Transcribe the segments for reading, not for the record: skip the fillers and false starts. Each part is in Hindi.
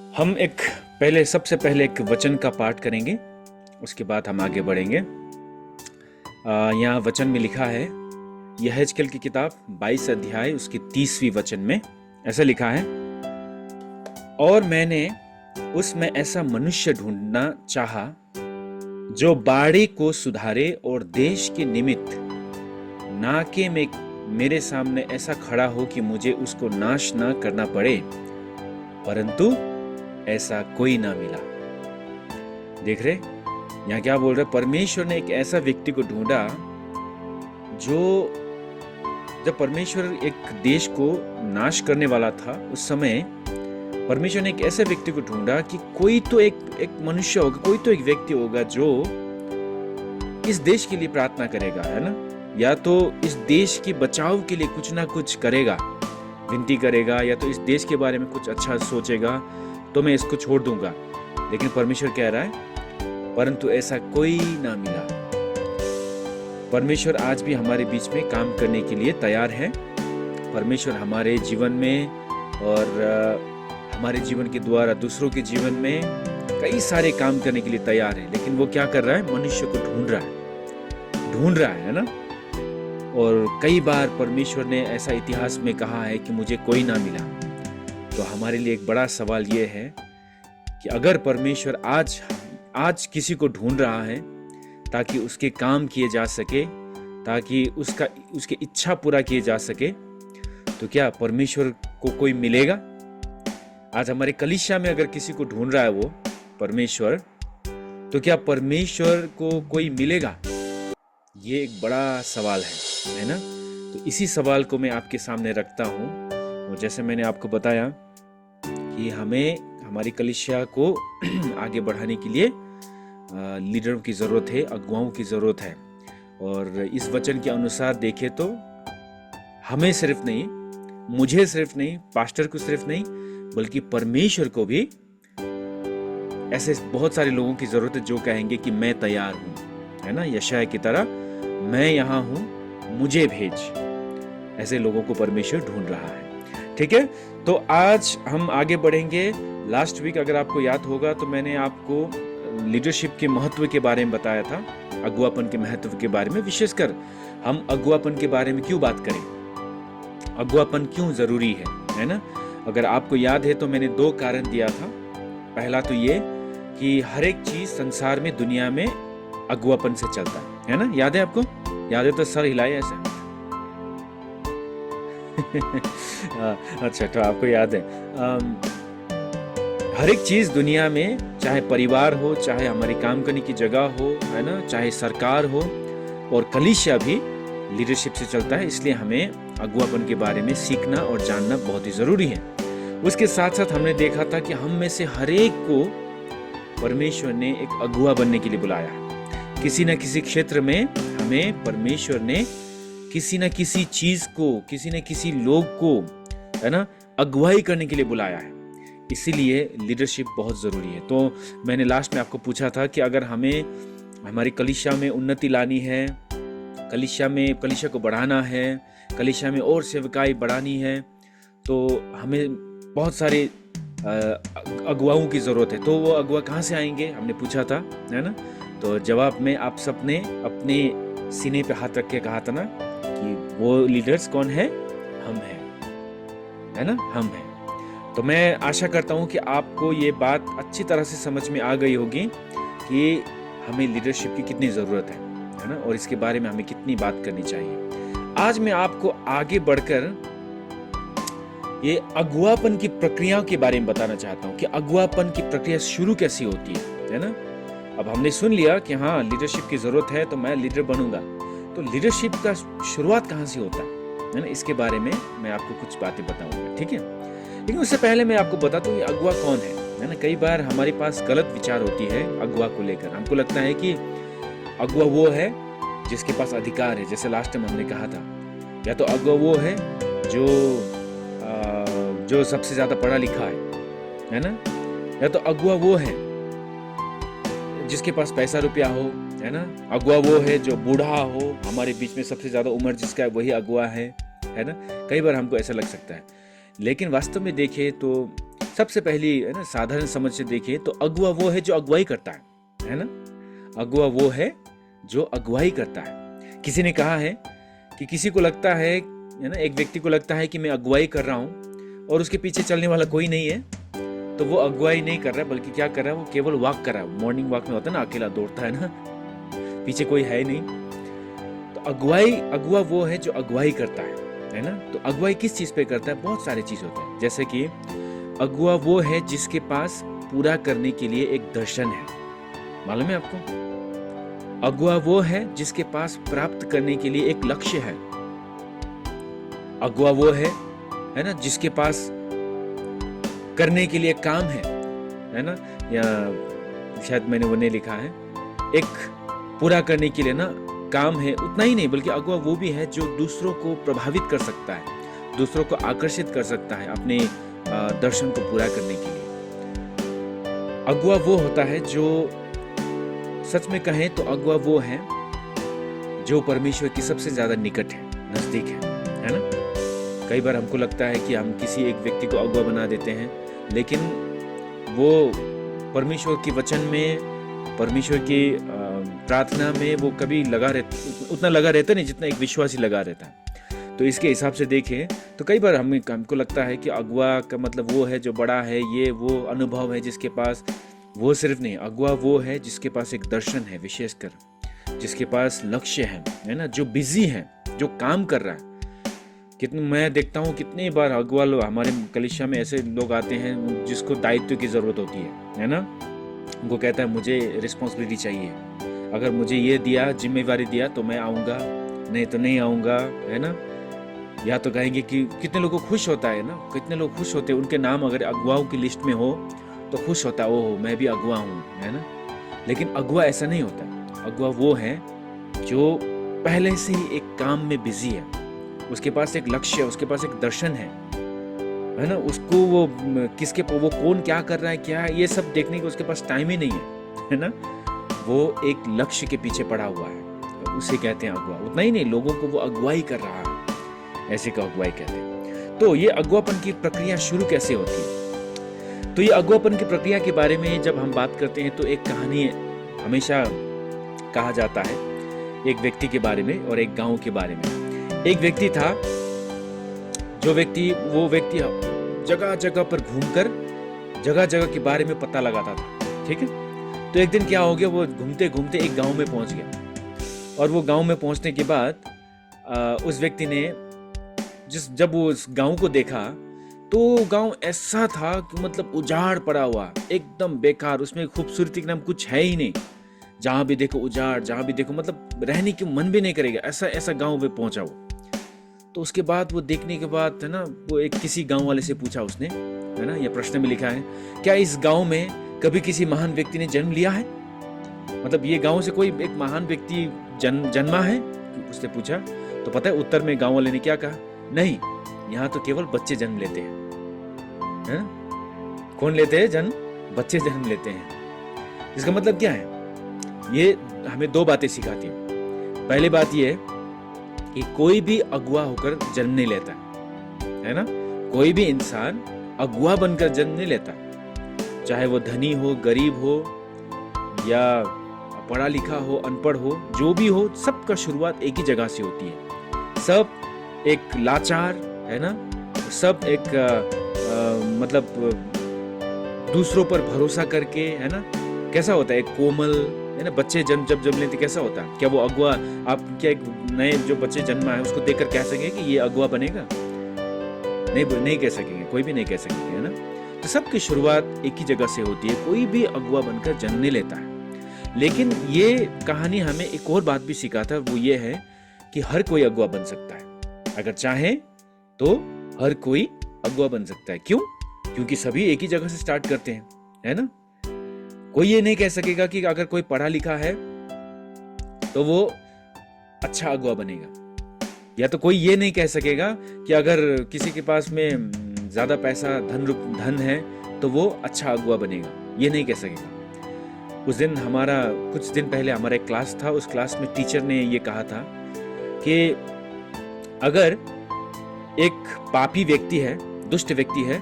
हम सबसे पहले एक वचन का पाठ करेंगे, उसके बाद हम आगे बढ़ेंगे। यहाँ वचन में लिखा है, यहेजकेल की किताब 22 अध्याय उसकी 30वीं वचन में ऐसा लिखा है, और मैंने उसमें ऐसा मनुष्य ढूंढना चाहा जो बाड़ी को सुधारे और देश के निमित्त नाके में मेरे सामने ऐसा खड़ा हो कि मुझे उसको नाश न करना पड़े, परंतु ऐसा कोई ना मिला। देख रहे यहाँ क्या बोल रहे, परमेश्वर ने एक ऐसा व्यक्ति को ढूंढा जब परमेश्वर एक देश को नाश करने वाला था, उस समय परमेश्वर ने एक ऐसे व्यक्ति को ढूंढा कि कोई तो एक मनुष्य होगा, कोई तो एक व्यक्ति होगा जो इस देश के लिए प्रार्थना करेगा, है ना, या तो इस देश के बचाव के लिए कुछ ना कुछ करेगा, विनती करेगा, या तो इस देश के बारे में कुछ अच्छा सोचेगा, तो मैं इसको छोड़ दूंगा। लेकिन परमेश्वर कह रहा है, परंतु ऐसा कोई ना मिला। परमेश्वर आज भी हमारे बीच में काम करने के लिए तैयार है। परमेश्वर हमारे जीवन में और हमारे जीवन के द्वारा दूसरों के जीवन में कई सारे काम करने के लिए तैयार है। लेकिन वो क्या कर रहा है, मनुष्य को ढूंढ रहा है ना। और कई बार परमेश्वर ने ऐसा इतिहास में कहा है कि मुझे कोई ना मिला। तो हमारे लिए एक बड़ा सवाल ये है कि अगर परमेश्वर आज किसी को ढूंढ रहा है ताकि उसके काम किए जा सके, ताकि उसकी इच्छा पूरा किए जा सके, तो क्या परमेश्वर को कोई मिलेगा? आज हमारे कलीसिया में अगर किसी को ढूंढ रहा है वो परमेश्वर, तो क्या परमेश्वर को कोई मिलेगा? ये एक बड़ा सवाल है ना। तो इसी सवाल को मैं आपके सामने रखता हूँ। और जैसे मैंने आपको बताया कि हमें हमारी कलीसिया को आगे बढ़ाने के लिए लीडरों की ज़रूरत है, अगुवाओं की ज़रूरत है। और इस वचन के अनुसार देखें तो हमें सिर्फ नहीं, मुझे सिर्फ नहीं, पास्टर को सिर्फ नहीं, बल्कि परमेश्वर को भी ऐसे बहुत सारे लोगों की ज़रूरत है जो कहेंगे कि मैं तैयार हूँ, है ना, यशायाह की तरह, मैं यहाँ हूँ, मुझे भेज। ऐसे लोगों को परमेश्वर ढूंढ रहा है। ठीक है, तो आज हम आगे बढ़ेंगे। लास्ट वीक अगर आपको याद होगा तो मैंने आपको लीडरशिप के महत्व के बारे में बताया था, अगुवापन के महत्व के बारे में। विशेषकर हम अगुवापन के बारे में क्यों बात करें, अगुवापन क्यों जरूरी है ना। अगर आपको याद है तो मैंने 2 कारण दिया था। पहला तो ये कि हर एक चीज संसार में, दुनिया में अगुवापन से चलता है ना। याद है आपको? याद है तो सर हिलाए ऐसे। अच्छा, तो आपको याद है। हर एक चीज दुनिया में, चाहे परिवार हो, चाहे हमारी काम करने की जगह हो, है ना, चाहे सरकार हो, और कलीसिया भी लीडरशिप से चलता है। इसलिए हमें अगुवापन के बारे में सीखना और जानना बहुत ही जरूरी है। उसके साथ साथ हमने देखा था कि हम में से हर एक को परमेश्वर ने एक अगुवा बनने के लिए बुलाया है। किसी न किसी क्षेत्र में हमें परमेश्वर ने किसी न किसी चीज को, किसी न किसी लोग को, है ना, अगुवाई करने के लिए बुलाया है। इसीलिए लीडरशिप बहुत जरूरी है। तो मैंने लास्ट में आपको पूछा था कि अगर हमें हमारी कलीसिया में उन्नति लानी है, कलीसिया को बढ़ाना है, कलीसिया में और सेवकाई बढ़ानी है, तो हमें बहुत सारे अगुवाओं की जरूरत है। तो वो अगुवा कहाँ से आएंगे, हमने पूछा था, है ना। तो जवाब में आप सबने अपने सीने पे हाथ रख के कहा था ना कि वो लीडर्स कौन है? हम हैं, है ना, हम हैं। तो मैं आशा करता हूँ कि आपको ये बात अच्छी तरह से समझ में आ गई होगी कि हमें लीडरशिप की कितनी ज़रूरत है ना, और इसके बारे में हमें कितनी बात करनी चाहिए। आज मैं आपको आगे बढ़कर ये अगुवापन की प्रक्रियाओं के बारे में बताना चाहता हूँ कि अगुवापन की प्रक्रिया शुरू कैसी होती है ना। अब हमने सुन लिया कि हाँ, लीडरशिप की ज़रूरत है, तो मैं लीडर बनूंगा। तो लीडरशिप का शुरुआत कहाँ से होता है ना, इसके बारे में मैं आपको कुछ बातें बताऊंगा, ठीक है। लेकिन उससे पहले मैं आपको बताता हूँ अगुवा कौन है ना। कई बार हमारे पास गलत विचार होती है अगुवा को लेकर। हमको लगता है कि अगुवा वो है जिसके पास अधिकार है, जैसे लास्ट टाइम हमने कहा था, या तो अगुवा वो है जो सबसे ज्यादा पढ़ा लिखा है ना, या तो अगुवा वो है जिसके पास पैसा रुपया हो, है ना। अगुवा वो है जो बूढ़ा हो, हमारे बीच में सबसे ज्यादा उम्र जिसका है वही अगुवा है ना। कई बार हमको ऐसा लग सकता है, लेकिन वास्तव में देखें तो सबसे पहली है ना साधारण समझ से देखिए तो अगुआ वो है जो अगुवाई करता है ना। अगुआ वो है जो अगुवाई करता है। किसी ने कहा है कि किसी को लगता है ना, एक व्यक्ति को लगता है कि मैं अगुवाई कर रहा हूँ और उसके पीछे चलने वाला कोई नहीं है, तो वो अगुवाई नहीं कर रहा है, बल्कि क्या कर रहा है, वो केवल वॉक कर रहा है। मॉर्निंग वॉक में होता है ना, अकेला दौड़ता है ना, पीछे कोई है नहीं। तो अगुआ वो है जो अगुवाई करता है ना। तो अगुवाई किस चीज पे करता है? बहुत सारी चीज होते हैं। जैसे कि अगुआ वो है जिसके पास पूरा करने के लिए एक दर्शन है। मालूम है आपको? अगुआ वो है जिसके पास प्राप्त करने के लिए एक लक्ष्य है। अगुआ वो है ना, जिसके पास करने के लिए काम है ना, या शायद मैंने वो नहीं लिखा है, एक पूरा करने के लिए ना काम है। उतना ही नहीं, बल्कि अगुआ वो भी है जो दूसरों को प्रभावित कर सकता है, दूसरों को आकर्षित कर सकता है अपने दर्शन को पूरा करने के लिए। अगुआ वो होता है जो, सच में कहें तो अगुआ वो है जो परमेश्वर की सबसे ज्यादा निकट है, नजदीक है ना। कई बार हमको लगता है कि हम किसी एक व्यक्ति को अगुआ बना देते हैं, लेकिन वो परमेश्वर के वचन में, परमेश्वर की प्रार्थना में वो कभी उतना लगा रहता नहीं जितना एक विश्वासी लगा रहता है। तो इसके हिसाब से देखें तो कई बार हमको लगता है कि अगुआ का मतलब वो है जो बड़ा है, ये वो अनुभव है जिसके पास। वो सिर्फ नहीं, अगुआ वो है जिसके पास एक दर्शन है, विशेषकर जिसके पास लक्ष्य है ना, जो बिजी है, जो काम कर रहा है। मैं देखता हूँ कितनी बार अगुआ लोग हमारे कलीसिया में ऐसे लोग आते हैं जिसको दायित्व की जरूरत होती है ना। उनको कहता है मुझे रिस्पॉन्सिबिलिटी चाहिए, अगर मुझे ये दिया, जिम्मेवारी दिया तो मैं आऊँगा, नहीं तो नहीं आऊँगा, है ना। या तो कहेंगे कि कितने लोगों को खुश होता है ना, कितने लोग खुश होते हैं, उनके नाम अगर अगुआओं की लिस्ट में हो तो खुश होता है, ओह मैं भी अगुआ हूँ, है ना। लेकिन अगुआ ऐसा नहीं होता। अगुआ वो है जो पहले से ही एक काम में बिजी है, उसके पास एक लक्ष्य है, उसके पास एक दर्शन है ना। उसको वो वो कौन क्या कर रहा है, क्या ये सब देखने का उसके पास टाइम ही नहीं है ना। वो एक लक्ष्य के पीछे पड़ा हुआ है, उसे कहते हैं अगुआ। उतना ही नहीं, लोगों को वो अगुवाई कर रहा है, ऐसे का अगुवाई कहते हैं। तो ये अगुवापन की प्रक्रिया शुरू कैसे होती है? तो ये अगुवापन की प्रक्रिया के बारे में जब हम बात करते हैं तो एक कहानी हमेशा कहा जाता है, एक व्यक्ति के बारे में और एक गांव के बारे में। एक व्यक्ति था, वो व्यक्ति जगह जगह पर घूमकर जगह जगह के बारे में पता लगाता था, ठीक है। तो एक दिन क्या हो गया, वो घूमते घूमते एक गांव में पहुंच गया, और वो गांव में पहुंचने के बाद उस व्यक्ति ने जब वो उस गांव को देखा तो गांव ऐसा था कि मतलब उजाड़ पड़ा हुआ, एकदम बेकार, उसमें खूबसूरती के नाम कुछ है ही नहीं। जहां भी देखो उजाड़, जहां भी देखो मतलब रहने की मन भी नहीं करेगा, ऐसा गांव में पहुंचा वो। तो उसके बाद वो देखने के बाद है ना, वो एक किसी गांव वाले से पूछा उसने, है ना, ये प्रश्न में लिखा है, क्या इस गांव में कभी किसी महान व्यक्ति ने जन्म लिया है? मतलब ये गांव से कोई एक महान व्यक्ति जन्मा है? उसने पूछा। तो पता है उत्तर में गांव वाले ने क्या कहा? नहीं, यहाँ तो केवल बच्चे जन्म लेते हैं, है ना? कौन लेते हैं जन्म? बच्चे जन्म लेते हैं। इसका मतलब क्या है? ये हमें दो बातें सिखाती है। पहली बात ये है कि कोई भी अगुआ होकर जन्म नहीं लेता, है ना। कोई भी इंसान अगुआ बनकर जन्म नहीं लेता, चाहे वो धनी हो, गरीब हो, या पढ़ा लिखा हो, अनपढ़ हो, जो भी हो, सबका शुरुआत एक ही जगह से होती है। सब एक लाचार, है ना, सब एक मतलब दूसरों पर भरोसा करके, है ना। कैसा होता है एक कोमल, है ना, बच्चे जब लेते कैसा होता है? क्या वो अगुआ, आप क्या एक नए जो बच्चे जन्मा है उसको देखकर कह सकेंगे कि ये अगुआ बनेगा? नहीं कह सकेंगे, कोई भी नहीं कह सकेंगे, है ना। तो सबकी शुरुआत एक ही जगह से होती है, कोई भी अगुआ बनकर जन्म नहीं लेता है। लेकिन ये कहानी हमें एक और बात भी सिखाता है, वो ये है कि हर कोई अगुआ बन सकता है, अगर चाहे तो हर कोई अगुआ बन सकता है। क्यों? क्योंकि सभी एक ही जगह से स्टार्ट करते हैं, है ना। कोई ये नहीं कह सकेगा कि अगर कोई पढ़ा लिखा है तो वो अच्छा अगुआ बनेगा, या तो कोई ये नहीं कह सकेगा कि अगर किसी के पास में ज्यादा पैसा, धन है तो वो अच्छा अगुआ बनेगा, ये नहीं कह सकेगा। उस दिन कुछ दिन पहले हमारा एक क्लास था, उस क्लास में टीचर ने ये कहा था कि अगर एक पापी व्यक्ति है, दुष्ट व्यक्ति है,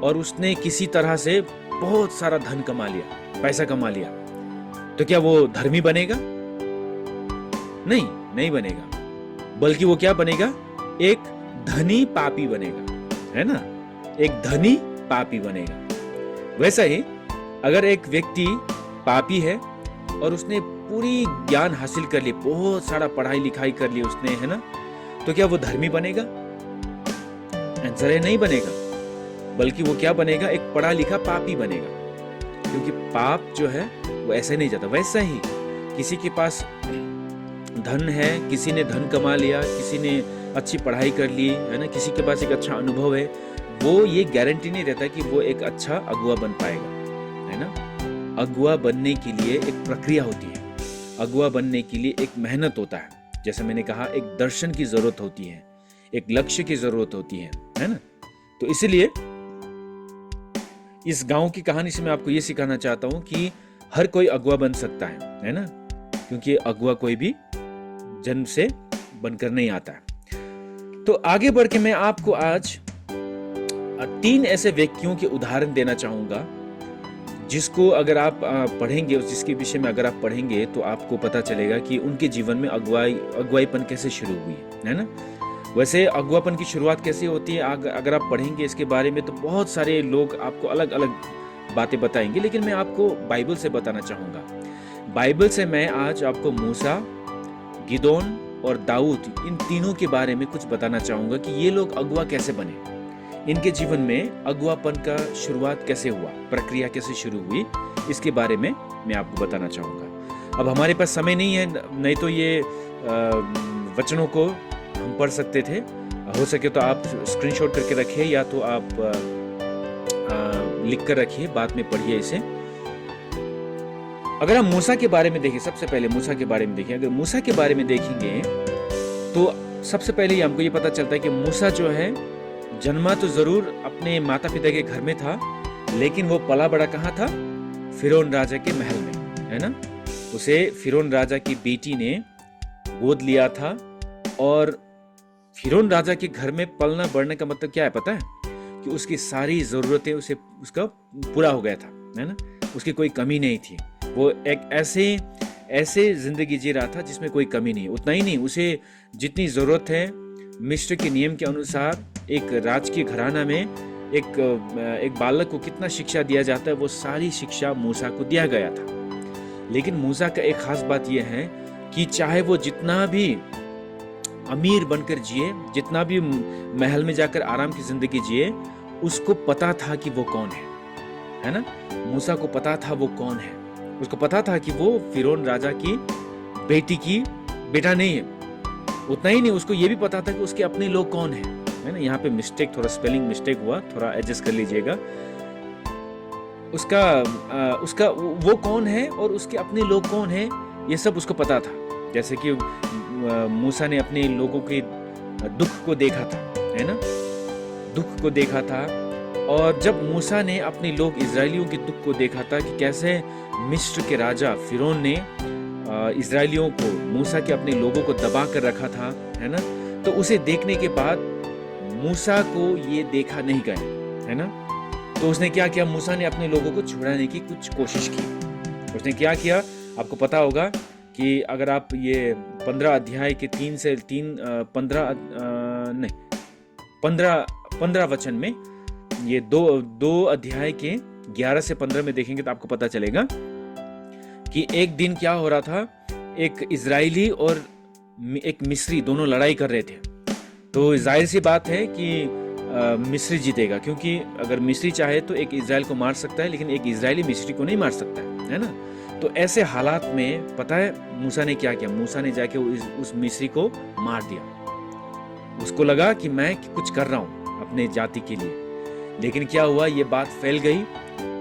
और उसने किसी तरह से बहुत सारा धन कमा लिया, पैसा कमा लिया, तो क्या वो धर्मी बनेगा? नहीं, नहीं बनेगा। बल्कि वो क्या बनेगा? एक धनी पापी बनेगा, है ना? एक धनी पापी बनेगा। वैसा ही अगर एक व्यक्ति पापी है और उसने पूरी ज्ञान हासिल कर ली, बहुत सारा पढ़ाई लिखाई कर ली उसने, है ना, तो क्या वो धर्मी बनेगा? आंसर है नहीं बनेगा। बल्कि वो क्या बनेगा? एक पढ़ा लिखा पापी बनेगा। क्योंकि पाप जो है वो ऐसे नहीं जाता। वैसा ही किसी के पास धन है, किसी ने धन कमा लिया, किसी ने अच्छी पढ़ाई कर ली, है ना, किसी के पास एक अच्छा अनुभव है, वो ये गारंटी नहीं रहता कि वो एक अच्छा अगुआ बन पाएगा, है ना। अगुआ बनने के लिए एक प्रक्रिया होती है, अगुआ बनने के लिए एक मेहनत होता है। जैसे मैंने कहा, एक दर्शन की जरूरत होती है, एक लक्ष्य की जरूरत होती है ना। तो इसलिए इस गांव की कहानी से मैं आपको ये सिखाना चाहता हूं कि हर कोई अगुआ बन सकता है ना, क्योंकि अगुआ कोई भी जन्म से बनकर नहीं आता है। तो आगे बढ़ के मैं आपको आज 3 ऐसे व्यक्तियों के उदाहरण देना चाहूंगा जिसको अगर आप पढ़ेंगे, जिसके विषय में अगर आप पढ़ेंगे तो आपको पता चलेगा कि उनके जीवन में अगुवाईपन कैसे शुरू हुई, है ना। वैसे अगुवापन की शुरुआत कैसे होती है, अगर आप पढ़ेंगे इसके बारे में तो बहुत सारे लोग आपको अलग अलग बातें बताएंगे, लेकिन मैं आपको बाइबल से बताना चाहूँगा। बाइबल से मैं आज आपको मूसा, गिदोन और दाऊद, इन तीनों के बारे में कुछ बताना चाहूँगा कि ये लोग अगुआ कैसे बने, इनके जीवन में अगुवापन का शुरुआत कैसे हुआ, प्रक्रिया कैसे शुरू हुई, इसके बारे में मैं आपको बताना चाहूँगा। अब हमारे पास समय नहीं है, नहीं तो ये वचनों को हम पढ़ सकते थे। हो सके तो आप स्क्रीनशॉट करके रखिए या तो आप लिख कर रखिए, बाद में पढ़िए इसे। अगर हम मूसा के बारे में देखें, सबसे पहले मूसा के बारे में देखें, अगर मूसा के बारे में देखेंगे तो सबसे पहले हमको ये पता चलता है कि मूसा जो है जन्मा तो जरूर अपने माता पिता के घर में था, लेकिन वो पला बड़ा कहाँ था? फिरौन राजा के महल में, है ना। उसे फिरौन राजा की बेटी ने गोद लिया था और फिरौन राजा के घर में पलना बढ़ने का मतलब क्या है पता है? कि उसकी सारी जरूरतें उसका पूरा हो गया था, है ना। उसकी कोई कमी नहीं थी। वो एक ऐसे जिंदगी जी रहा था जिसमें कोई कमी नहीं। उतना ही नहीं, उसे जितनी जरूरत है मिस्र के नियम के अनुसार एक राजकीय घराना में एक बालक को कितना शिक्षा दिया जाता है, वो सारी शिक्षा मूसा को दिया गया था। लेकिन मूसा का एक खास बात यह है कि चाहे वो जितना भी अमीर बनकर जिए, जितना भी महल में जाकर आराम की जिंदगी जिए, उसको पता था कि वो कौन है ना। मूसा को पता था वो कौन है। उसको पता था कि वो फिरौन राजा की बेटी की बेटा नहीं है। उतना ही नहीं, उसको ये भी पता था कि उसके अपने लोग कौन है ना। यहाँ पे मिस्टेक, थोड़ा स्पेलिंग मिस्टेक हुआ, थोड़ा एडजस्ट कर लीजिएगा। उसका वो कौन है और उसके अपने लोग कौन है, ये सब उसको पता था। जैसे कि मूसा ने अपने लोगों के दुख को देखा था, है ना, दुख को देखा था। और जब मूसा ने अपने लोग इजरायलियों के दुख को देखा था कि कैसे मिस्र के राजा फिरौन ने इजरायलियों को, मूसा के अपने लोगों को दबा कर रखा था, है ना, तो उसे देखने के बाद मूसा को ये देखा नहीं गया, है ना। तो उसने क्या किया? मूसा ने अपने लोगों को छुड़ाने की कुछ कोशिश की। उसने क्या किया? आपको पता होगा कि अगर आप ये 15 अध्याय के 15 वचन में, ये दो अध्याय के 11 से 15 में देखेंगे तो आपको पता चलेगा कि एक दिन क्या हो रहा था। एक इजरायली और एक मिस्री दोनों लड़ाई कर रहे थे। तो जाहिर सी बात है कि मिस्री जीतेगा, क्योंकि अगर मिस्री चाहे तो एक इजराइल को मार सकता है, लेकिन एक इजरायली मिस्री को नहीं मार सकता है ना। तो ऐसे हालात में पता है मूसा ने क्या किया? मूसा ने जाके उस मिस्री को मार दिया। उसको लगा कि मैं कुछ कर रहा हूँ अपने जाति के लिए, लेकिन क्या हुआ? ये बात फैल गई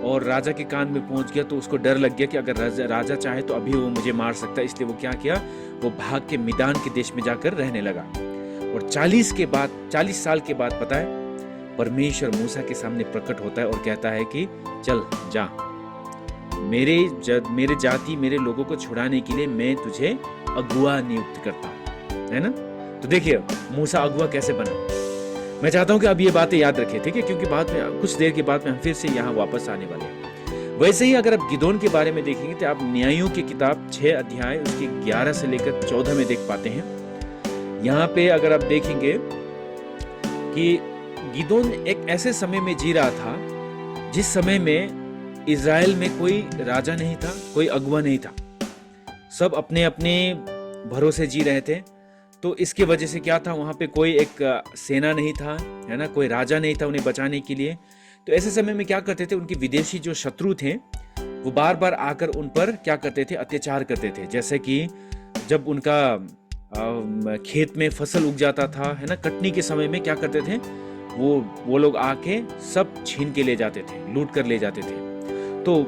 और राजा के कान में पहुंच गया। तो उसको डर लग गया कि अगर राजा चाहे तो अभी वो मुझे मार सकता है। इसलिए वो क्या किया? वो भाग के मिदान के देश में जाकर रहने लगा। और 40 साल के बाद पता है परमेश्वर मूसा के सामने प्रकट होता है और कहता है कि चल जा, मेरे जाति, मेरे लोगों को छुड़ाने के लिए मैं तुझे अगुआ नियुक्त करता हूं, है ना। तो देखिए मूसा अगुआ कैसे बना। मैं चाहता हूं कि अब ये बातें याद रखें, ठीक है, क्योंकि बाद में कुछ देर के बाद में हम फिर से यहाँ वापस आने वाले हैं। वैसे ही अगर आप गिदोन के बारे में देखेंगे तो आप न्यायों की किताब 6 अध्याय उसके 11 से लेकर 14 में देख पाते हैं। यहाँ पे अगर आप देखेंगे कि गिदोन एक ऐसे समय में जी रहा था जिस समय में इज़राइल में कोई राजा नहीं था, कोई अगुवा नहीं था, सब अपने अपने भरोसे जी रहे थे। तो इसके वजह से क्या था, वहाँ पे कोई एक सेना नहीं था, है ना, कोई राजा नहीं था उन्हें बचाने के लिए। तो ऐसे समय में क्या करते थे, उनके विदेशी जो शत्रु थे वो बार बार आकर उन पर क्या करते थे, अत्याचार करते थे। जैसे कि जब उनका खेत में फसल उग जाता था, है ना, कटनी के समय में क्या करते थे, वो लोग आके सब छीन के ले जाते थे, लूट कर ले जाते थे। तो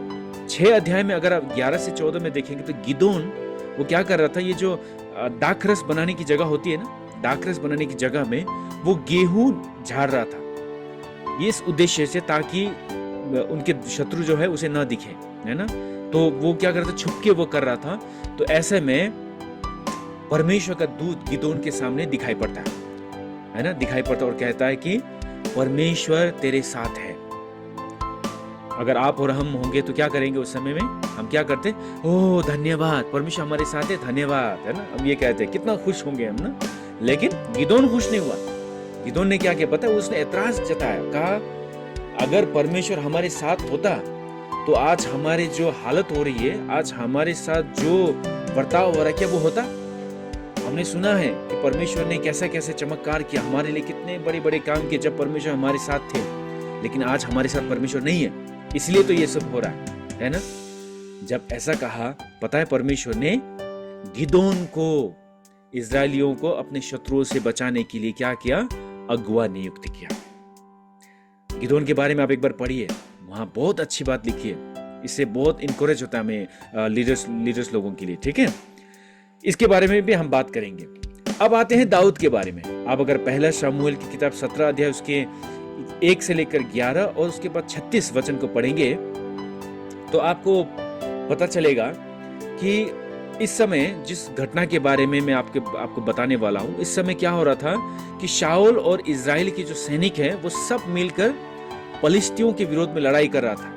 6 अध्याय में अगर आप 11 से 14 में देखेंगे तो गिदोन वो क्या कर रहा था, ये जो दाखरस बनाने की जगह होती है ना, दाखरस बनाने की जगह में वो गेहूं झाड़ रहा था, ये इस उद्देश्य से ताकि उनके शत्रु जो है उसे ना दिखे, है ना। तो वो क्या कर रहा था, छुप के वो कर रहा था। तो ऐसे में परमेश्वर का दूत गिदोन के सामने दिखाई पड़ता है ना, दिखाई पड़ता और कहता है कि परमेश्वर तेरे साथ है। अगर आप और हम होंगे तो क्या करेंगे उस समय में, हम क्या करते, ओह धन्यवाद, परमेश्वर हमारे साथ है, धन्यवाद, है ना, हम ये कहते हैं, कितना खुश होंगे हम ना। लेकिन गिदोन खुश नहीं हुआ। गिदोन ने क्या किया पता है, उसने एतराज जताया, कहा अगर परमेश्वर हमारे साथ होता तो आज हमारी जो हालत हो रही है, आज हमारे साथ जो बर्ताव हो रहा है, क्या वो होता। हमने सुना है कि परमेश्वर ने कैसे कैसे चमत्कार किया, हमारे लिए कितने बड़े बड़े काम किए जब परमेश्वर हमारे साथ थे। लेकिन आज हमारे साथ परमेश्वर नहीं है, इसलिए तो ये सब हो रहा है ना। जब ऐसा कहा, पता है परमेश्वर ने गिदोन को, इजरायलियों को अपने शत्रुओं से बचाने के लिए क्या किया, अगुवा नियुक्त किया। गिदोन के बारे में आप एक बार पढ़िए, वहां बहुत अच्छी बात लिखी है, इससे बहुत इंकरेज होता है हमें लीडर्स लोगों के लिए, ठीक है। इसके बारे में भी हम बात करेंगे। अब आते हैं दाऊद के बारे में। आप अगर पहला शमूएल की किताब 17 अध्याय उसके 1 से लेकर 11 और उसके बाद 36 वचन को पढ़ेंगे तो आपको पता चलेगा कि इस समय जिस घटना के बारे में मैं आपको बताने वाला हूं, इस समय क्या हो रहा था कि शाऊल और इजराइल के जो सैनिक हैं वो सब मिलकर पलिश्तियों के विरोध में लड़ाई कर रहा था,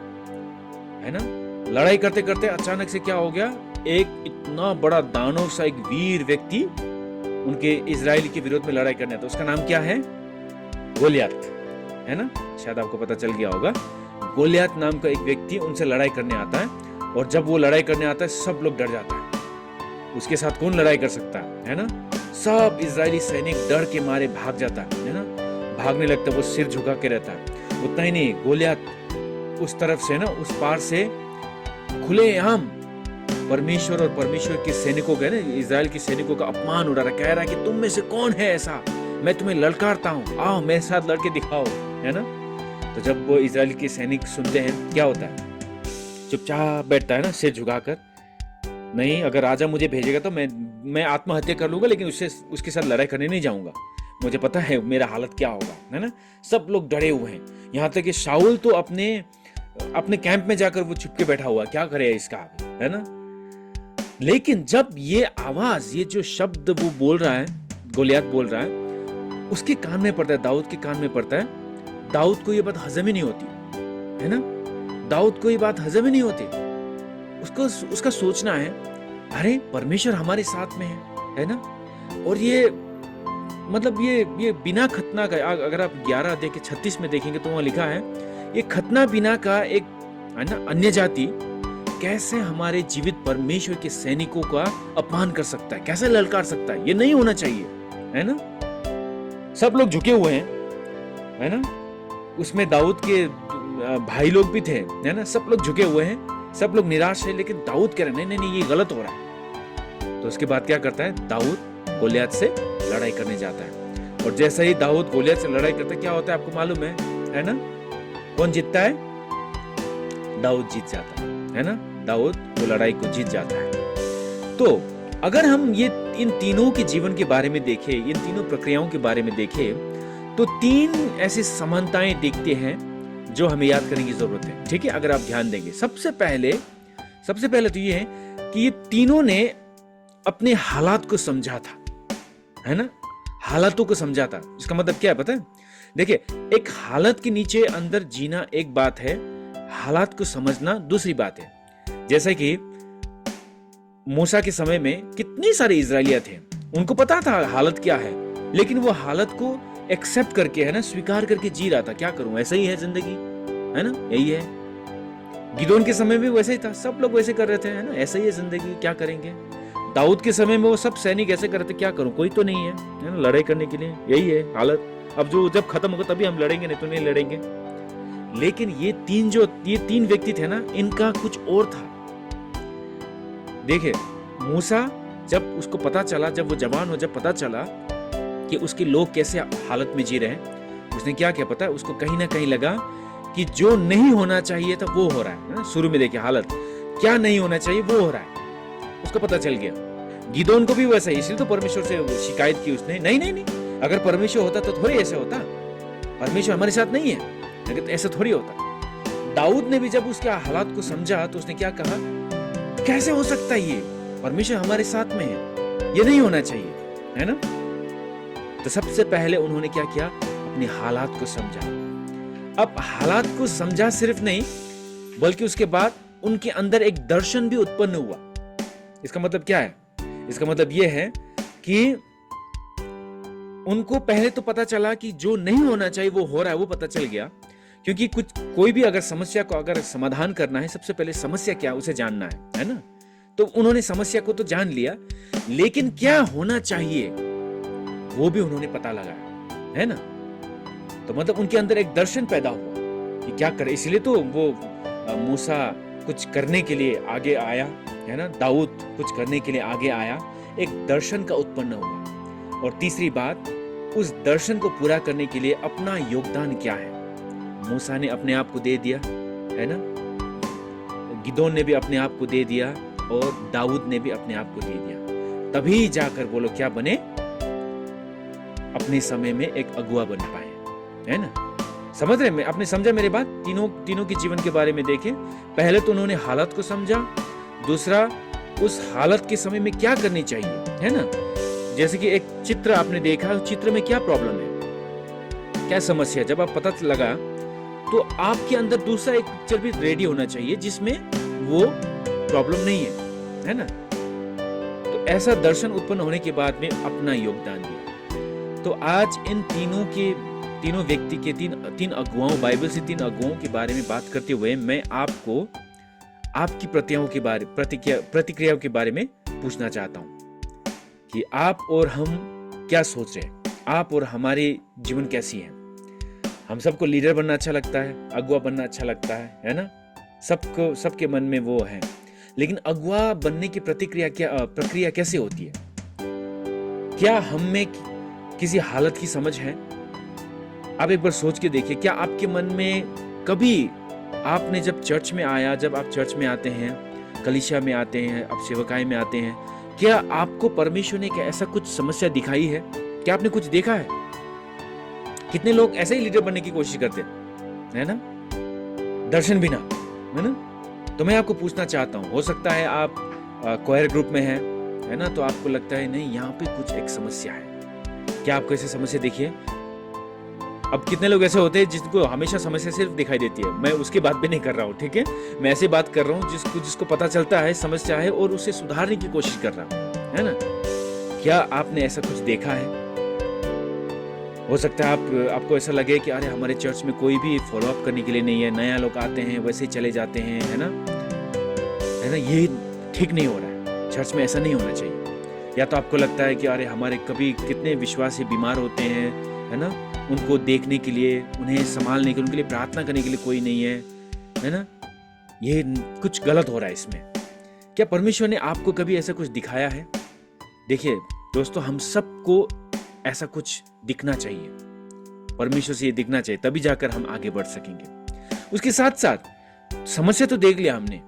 है ना। लड़ाई करते करते अचानक से क्या हो गया, एक इतना बड़ा दानव सा एक वीर व्यक्ति उनके इजराइल के विरोध में लड़ाई करने आता। उसका नाम क्या है, गोलियत, है ना, शायद आपको पता चल गया होगा। गोलियत नाम का एक व्यक्ति उनसे लड़ाई करने आता है, और जब वो लड़ाई करने आता है सब लोग डर जाता है। उसके साथ कौन लड़ाई कर सकता है ना। सब इजरायली सैनिक डर के मारे भाग जाता है ना, भागने लगता है, वो सिर झुका के रहता है। उतना ही नहीं, गोलियत उस तरफ से ना, उस पार से खुलेआम परमेश्वर और परमेश्वर के सैनिकों का, इजराइल के सैनिकों का अपमान उड़ा रहा, कह रहा है कि तुम में से कौन है ऐसा, मैं तुम्हें ललकारता हूं, आओ मेरे साथ लड़के दिखाओ, है ना। तो जब वो इजराइल के सैनिक सुनते हैं, क्या होता है, चुपचाप बैठता है ना, सिर झुकाकर। नहीं, अगर राजा मुझे भेजेगा तो मैं आत्महत्या कर लूंगा, लेकिन उसके साथ लड़ाई करने नहीं जाऊंगा, मुझे पता है मेरा हालत क्या होगा, है ना। सब लोग डरे हुए हैं, यहाँ तक कि शाऊल तो अपने कैंप में जाकर वो छुप के बैठा हुआ, क्या करे इसका, है ना। लेकिन जब ये आवाज, ये जो शब्द वो बोल रहा है, गोलियत बोल रहा है, उसके कान में पड़ता है, दाऊद के कान में पड़ता है। दाऊद को ये बात हजम ही नहीं होती, है ना। दाऊद को ये बात हजम ही नहीं होती। उसका सोचना है, अरे परमेश्वर हमारे साथ में है ना। और ये मतलब ये बिना खतना का, अगर आप 11 अध्याय के 36 में देखेंगे तो वहां लिखा है, ये खतना बिना का एक, है ना, अन्य जाति कैसे हमारे जीवित परमेश्वर के सैनिकों का अपमान कर सकता है, कैसे ललकार सकता है, ये नहीं होना चाहिए, है ना। सब लोग झुके हुए हैं, है ना। उसमें दाऊद के भाई लोग भी थे, है ना, सब लोग झुके हुए हैं, सब लोग निराश है। लेकिन दाऊद कह रहे नहीं, ये गलत हो रहा है। तो उसके बाद क्या करता है, दाऊद गोलियत से लड़ाई करने जाता है। और जैसे ही दाऊद गोलियत से लड़ाई करता है, क्या होता है आपको मालूम है ना। कौन जीतता है, दाऊद जीत जाता है ना। दाऊद वो लड़ाई को जीत जाता है। तो अगर हम ये इन तीनों के जीवन के बारे में देखें, इन तीनों प्रक्रियाओं के बारे में देखें, तो 3 ऐसी समानताएं देखते हैं जो हमें याद करने की जरूरत है, ठीक है। अगर आप ध्यान देंगे, सबसे पहले तो ये है कि ये तीनों ने अपने हालात को समझा था, है ना, हालातों को समझा था। इसका मतलब क्या है पता है, देखिए, एक हालत के नीचे अंदर जीना एक बात है, हालात को समझना दूसरी बात है। जैसे कि मूसा के समय में कितने सारे इजरायलिया थे, उनको पता था हालत क्या है, लेकिन वो हालत को एक्सेप्ट करके, है ना, स्वीकार करके जी रहा था। क्या करूं, ऐसा ही है जिंदगी, है ना, यही है। गिदोन के समय में वैसे ही था, सब लोग वैसे कर रहे थे, है ना, ऐसा ही है जिंदगी, क्या करेंगे। दाऊद के समय में वो सब सैनिक ऐसे कर रहे थे, क्या करूं, कोई तो नहीं है, है ना, लड़ाई करने के लिए, यही है हालत। अब जो जब खत्म होगा तभी हम लड़ेंगे, नहीं तो नहीं लड़ेंगे। लेकिन ये तीन व्यक्ति थे ना, इनका कुछ और था। देखिए, मूसा जब उसको पता चला, जब वो जवान हो, जब पता चला कि उसके लोग कैसे हालत में जी रहे हैं, उसने क्या किया पता है, उसको कहीं ना कहीं लगा कि जो नहीं होना चाहिए था वो हो रहा है। शुरू में देखिए हालत, क्या नहीं होना चाहिए वो हो रहा है, उसको पता चल गया। गिदोन को भी वैसा ही, इसलिए तो परमेश्वर से शिकायत की उसने, नहीं नहीं नहीं, अगर परमेश्वर होता तो थोड़ी ऐसे होता, परमेश्वर हमारे साथ नहीं है, लेकिन तो ऐसा थोड़ी होता। दाऊद ने भी जब उसके हालात को समझा तो उसने क्या कहा, कैसे हो सकता है ये, परमेश्वर हमारे साथ में है, ये नहीं होना चाहिए, है ना। तो सबसे पहले उन्होंने क्या किया, अपने हालात को समझा। अब हालात को समझा सिर्फ नहीं, बल्कि उसके बाद उनके अंदर एक दर्शन भी उत्पन्न हुआ। इसका मतलब क्या है, इसका मतलब यह है कि उनको पहले तो पता चला कि जो नहीं होना चाहिए वो हो रहा है, वो पता चल गया। क्योंकि कोई भी अगर समस्या को अगर समाधान करना है, सबसे पहले समस्या क्या है उसे जानना है ना। तो उन्होंने समस्या को तो जान लिया, लेकिन क्या होना चाहिए वो भी उन्होंने पता लगाया, है ना। तो मतलब उनके अंदर एक दर्शन पैदा हुआ कि क्या करे, इसलिए तो वो मूसा कुछ करने के लिए आगे आया, है ना, दाऊद कुछ करने के लिए आगे आया, एक दर्शन का उत्पन्न हुआ। और तीसरी बात, उस दर्शन को पूरा करने के लिए अपना योगदान क्या है। मूसा ने अपने आप को दे दिया, है ना, गिदोन ने भी अपने आप को दे दिया, और दाऊद ने भी अपने आप को दे दिया। तभी जाकर वो लोग क्या बने, अपने समय में एक अगुआ बन पाए, है ना। समझ रहे, आपने समझा मेरी बात। तीनों के जीवन के बारे में देखें। पहले तो उन्होंने हालत को समझा, दूसरा उस हालत के समय में क्या करनी चाहिए, है ना। जैसे कि एक चित्र आपने देखा, चित्र में क्या प्रॉब्लम है, क्या समस्या, जब आप पता लगा तो आपके अंदर दूसरा एक पिक्चर भी रेडी होना चाहिए जिसमें वो प्रॉब्लम नहीं है ना। तो ऐसा दर्शन उत्पन्न होने के बाद में अपना योगदान दिया। तो आज इन तीनों व्यक्ति के तीन अगुवाओं, बाइबल से 3 अगुवाओं के बारे में बात करते हुए मैं आपको आपकी प्रतिक्रियाओं के बारे में पूछना चाहता हूं कि आप और हम क्या सोच रहे हैं, आप और हमारे जीवन कैसी है। हम सबको लीडर बनना अच्छा लगता है, अगुआ बनना अच्छा लगता है ना, सबके मन में वो है। लेकिन अगुआ बनने की प्रक्रिया कैसे होती है, क्या हम में किसी हालत की समझ है। आप एक बार सोच के देखिए, क्या आपके मन में कभी आपने जब आप चर्च में आते हैं, कलीसिया में आते हैं, आप सेवकाई में आते हैं, क्या आपको परमेश्वर ने क्या ऐसा कुछ समस्या दिखाई है, क्या आपने कुछ देखा है। कितने लोग ऐसे ही लीडर बनने की कोशिश करते हैं, है ना, दर्शन बिना, है ना। तो मैं आपको पूछना चाहता हूं, हो सकता है आप क्वायर ग्रुप में है ना, तो आपको लगता है नहीं, यहाँ पे कुछ एक समस्या है। क्या आपको ऐसी समस्या देखी है। अब कितने लोग ऐसे होते हैं जिसको हमेशा समस्या सिर्फ दिखाई देती है, मैं उसकी बात भी नहीं कर रहा हूँ, ठीक है, मैं ऐसी बात कर रहा हूँ जिसको पता चलता है समस्या है और उसे सुधारने की कोशिश कर रहा हूँ, है ना। क्या आपने ऐसा कुछ देखा है। हो सकता है आपको ऐसा लगे कि अरे हमारे चर्च में कोई भी फॉलो अप करने के लिए नहीं है, नया लोग आते हैं वैसे ही चले जाते हैं, है ना, ये ठीक नहीं हो रहा है, चर्च में ऐसा नहीं होना चाहिए। या तो आपको लगता है कि अरे हमारे कभी कितने विश्वासी बीमार होते हैं, है ना, उनको देखने के लिए, उन्हें संभालने के लिए, उनके लिए प्रार्थना करने के लिए कोई नहीं है ना, ये कुछ गलत हो रहा है इसमें। क्या परमेश्वर ने आपको कभी ऐसा कुछ दिखाया है। देखिए दोस्तों, हम सबको ऐसा कुछ दिखना चाहिए, परमेश्वर से ये दिखना चाहिए, तभी जाकर हम आगे बढ़ सकेंगे। उसके साथ साथ समस्या तो देख लिया हमने,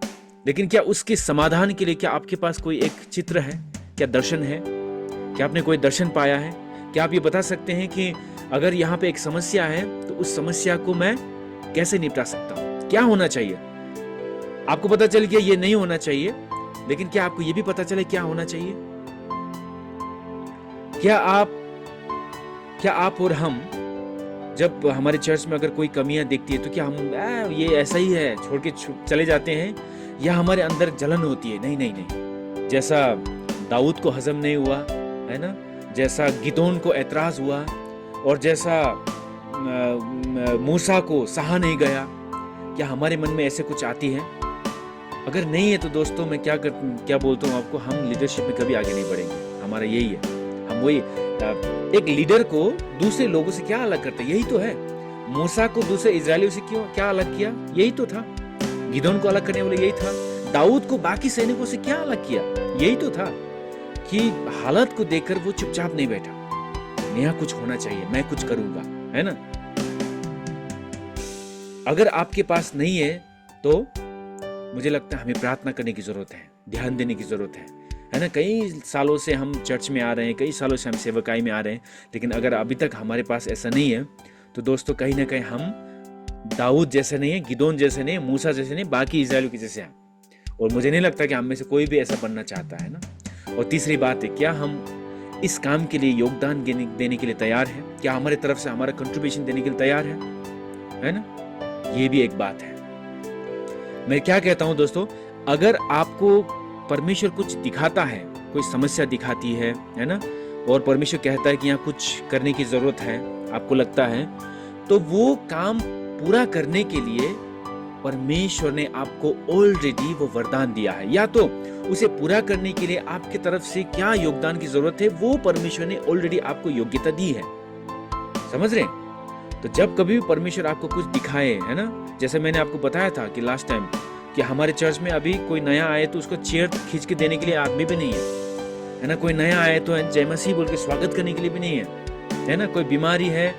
लेकिन क्या उसके समाधान के लिए क्या आपके पास कोई एक चित्र है, क्या दर्शन है, क्या आपने कोई दर्शन पाया है। क्या आप ये बता सकते हैं कि अगर यहाँ पे एक समस्या है तो उस समस्या को मैं कैसे निपटा सकता हूँ, क्या होना चाहिए। आपको पता चल गया ये नहीं होना चाहिए, लेकिन क्या आपको ये भी पता चले क्या होना चाहिए। क्या आप और हम जब हमारे चर्च में अगर कोई कमियां दिखती है तो क्या हम ये ऐसा ही है छोड़ के चले जाते हैं, या हमारे अंदर जलन होती है? नहीं नहीं नहीं। जैसा दाऊद को हजम नहीं हुआ, है ना, जैसा गिदोन को ऐतराज हुआ, और जैसा मूसा को सहा नहीं गया, क्या हमारे मन में ऐसे कुछ आती है? अगर नहीं है तो दोस्तों मैं क्या बोलता हूँ आपको, हम लीडरशिप में कभी आगे नहीं बढ़ेंगे। हमारा यही है, हम वही एक लीडर को दूसरे लोगों से क्या अलग करते, यही तो है। मूसा को दूसरे इजरायलियों से क्या अलग किया, यही तो था। गिदोन को अलग करने वाले यही था। दाऊद को बाकी सैनिकों से क्या अलग किया, यही तो था कि हालत को देखकर वो चुपचाप नहीं बैठा, नया कुछ होना चाहिए, मैं कुछ करूंगा, है ना। अगर आपके पास नहीं है तो मुझे लगता है हमें प्रार्थना करने की जरूरत है, ध्यान देने की जरूरत है ना। कई सालों से हम चर्च में आ रहे हैं, कई सालों से हम सेवकाई में आ रहे हैं, लेकिन अगर अभी तक हमारे पास ऐसा नहीं है तो दोस्तों कहीं ना कहीं हम दाऊद जैसे नहीं है, गिदोन जैसे नहीं, मूसा जैसे नहीं, बाकी इजराइलियों के जैसे हैं। और मुझे नहीं लगता कि हम में से कोई भी ऐसा बनना चाहता है ना। और तीसरी बात है, क्या हम इस काम के लिए योगदान देने के लिए तैयार है? क्या हमारे तरफ से हमारा कंट्रीब्यूशन देने के लिए तैयार है ना। ये भी एक बात है। मैं क्या कहता हूं दोस्तों, अगर आपको परमेश्वर कुछ दिखाता है, कोई समस्या दिखाती है ना, और परमेश्वर कहता है कि यहाँ कुछ करने की जरूरत है, आपको लगता है, तो वो काम पूरा करने के लिए परमेश्वर ने आपको ऑलरेडी वो वरदान दिया है, या तो उसे पूरा करने के लिए आपकी तरफ से क्या योगदान की जरूरत है वो परमेश्वर ने ऑलरेडी आपको योग्यता दी है। समझ रहे हैं? तो जब कभी भी परमेश्वर आपको कुछ दिखाए, है ना, जैसे मैंने आपको बताया था कि लास्ट टाइम कि हमारे चर्च में अभी कोई नया आए तो उसको चेयर खींच के देने के लिए आदमी भी नहीं है ना। कोई नया आए तो जय मसीह बोल के स्वागत करने के लिए भी नहीं है ना। कोई बीमारी है,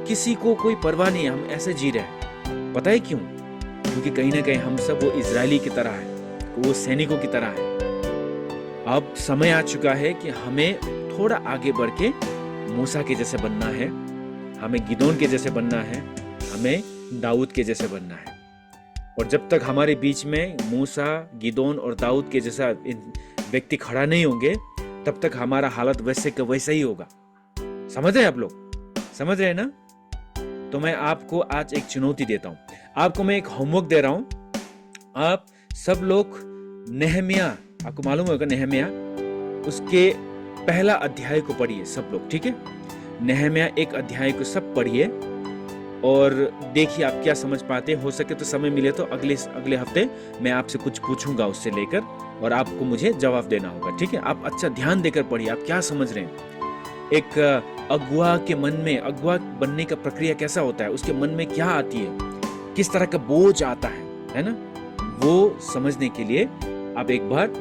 किसी को कोई परवाह नहीं है, हम ऐसे जी रहे हैं। पता है क्यों? क्योंकि कहीं ना कहीं हम सब वो इजरायली की तरह है, वो सैनिकों की तरह है। अब समय आ चुका है कि हमें थोड़ा आगे बढ़ के मूसा के जैसे बनना है, हमें गिदोन के जैसे बनना है, हमें दाऊद के जैसे बनना है। और जब तक हमारे बीच में मूसा, गिदोन और दाऊद के जैसा व्यक्ति खड़ा नहीं होंगे, तब तक हमारा हालत वैसे का वैसा ही होगा। समझ रहे हैं आप लोग? समझ रहे हैं ना? तो मैं आपको आज एक चुनौती देता हूं, आपको मैं एक होमवर्क दे रहा हूं। आप सब लोग नेहमिया, आपको मालूम होगा नेहमिया, उसके पहला अध्याय को पढ़िए सब लोग, ठीक है? नेहमिया 1 अध्याय को सब पढ़िए और देखिए आप क्या समझ पाते। हो सके तो समय मिले तो अगले हफ्ते मैं आपसे कुछ पूछूंगा उससे लेकर, और आपको मुझे जवाब देना होगा, ठीक है? आप अच्छा ध्यान देकर पढ़िए, आप क्या समझ रहे हैं। एक अगुआ के मन में, अगुआ बनने का प्रक्रिया कैसा होता है, उसके मन में क्या आती है, किस तरह का बोझ आता है ना, वो समझने के लिए आप एक बार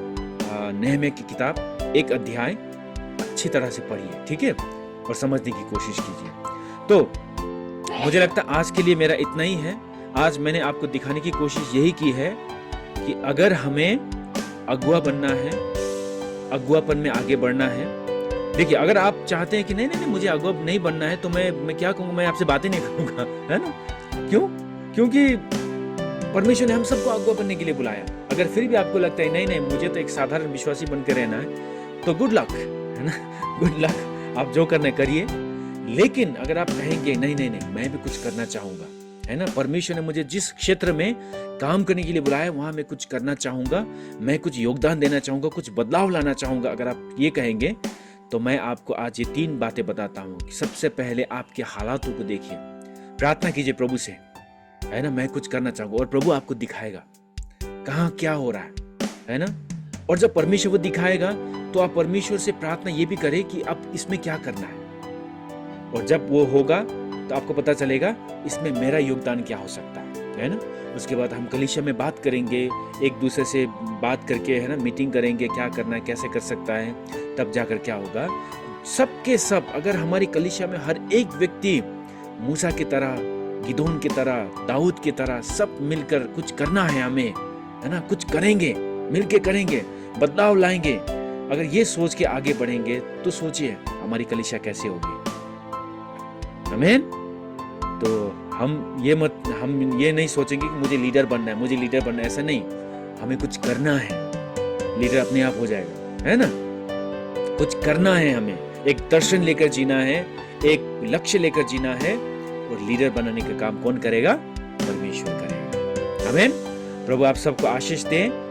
नेहमिया की किताब 1 अध्याय अच्छी तरह से पढ़िए, ठीक है, और समझने की कोशिश कीजिए। तो मुझे लगता है आज के लिए मेरा इतना ही है। आज मैंने आपको दिखाने की कोशिश यही की है कि अगर हमें अगुआ बनना है, अगुआपन में आगे बढ़ना है। देखिए, अगर आप चाहते हैं कि नहीं मुझे अगुआ नहीं बनना है, तो मैं क्या कहूँगा, मैं आपसे बातें नहीं करूँगा, है ना। क्यों? क्योंकि परमेश्वर ने हम सबको अगुआ बनने के लिए बुलाया। अगर फिर भी आपको लगता है नहीं मुझे तो एक साधारण विश्वासी बनकर रहना है, तो गुड लक, है ना, गुड लक, आप जो करना करिए। लेकिन अगर आप कहेंगे नहीं मैं भी कुछ करना चाहूंगा, है ना, परमेश्वर ने मुझे जिस क्षेत्र में काम करने के लिए बुलाया वहां मैं कुछ करना चाहूंगा, मैं कुछ योगदान देना चाहूंगा, कुछ बदलाव लाना चाहूंगा, अगर आप ये कहेंगे तो मैं आपको आज ये 3 बातें बताता हूँ कि सबसे पहले आपके हालातों को देखिए, प्रार्थना कीजिए प्रभु से, है ना, मैं कुछ करना चाहूंगा, और प्रभु आपको दिखाएगा कहाँ क्या हो रहा है ना। और जब परमेश्वर वो दिखाएगा तो आप परमेश्वर से प्रार्थना ये भी करें कि अब इसमें क्या करना है, और जब वो होगा तो आपको पता चलेगा इसमें मेरा योगदान क्या हो सकता है ना। उसके बाद हम कलीसिया में बात करेंगे, एक दूसरे से बात करके, है ना, मीटिंग करेंगे, क्या करना है, कैसे कर सकता है, तब जाकर क्या होगा। सबके सब, अगर हमारी कलीसिया में हर एक व्यक्ति मूसा की तरह, गिदोन की तरह, दाऊद की तरह सब मिलकर कुछ करना है हमें, है ना, कुछ करेंगे, मिलके करेंगे, बदलाव लाएंगे, अगर ये सोच के आगे बढ़ेंगे तो सोचिए हमारी कलीसिया कैसे होगी। आमीन। तो हम ये नहीं सोचेंगे कि मुझे लीडर बनना है, ऐसा नहीं, हमें कुछ करना है, लीडर अपने आप हो जाएगा, है ना। कुछ करना है, हमें एक दर्शन लेकर जीना है, एक लक्ष्य लेकर जीना है, और लीडर बनाने का काम कौन करेगा? परमेश्वर करेगा। आमीन। प्रभु आप सबको आशीष दे।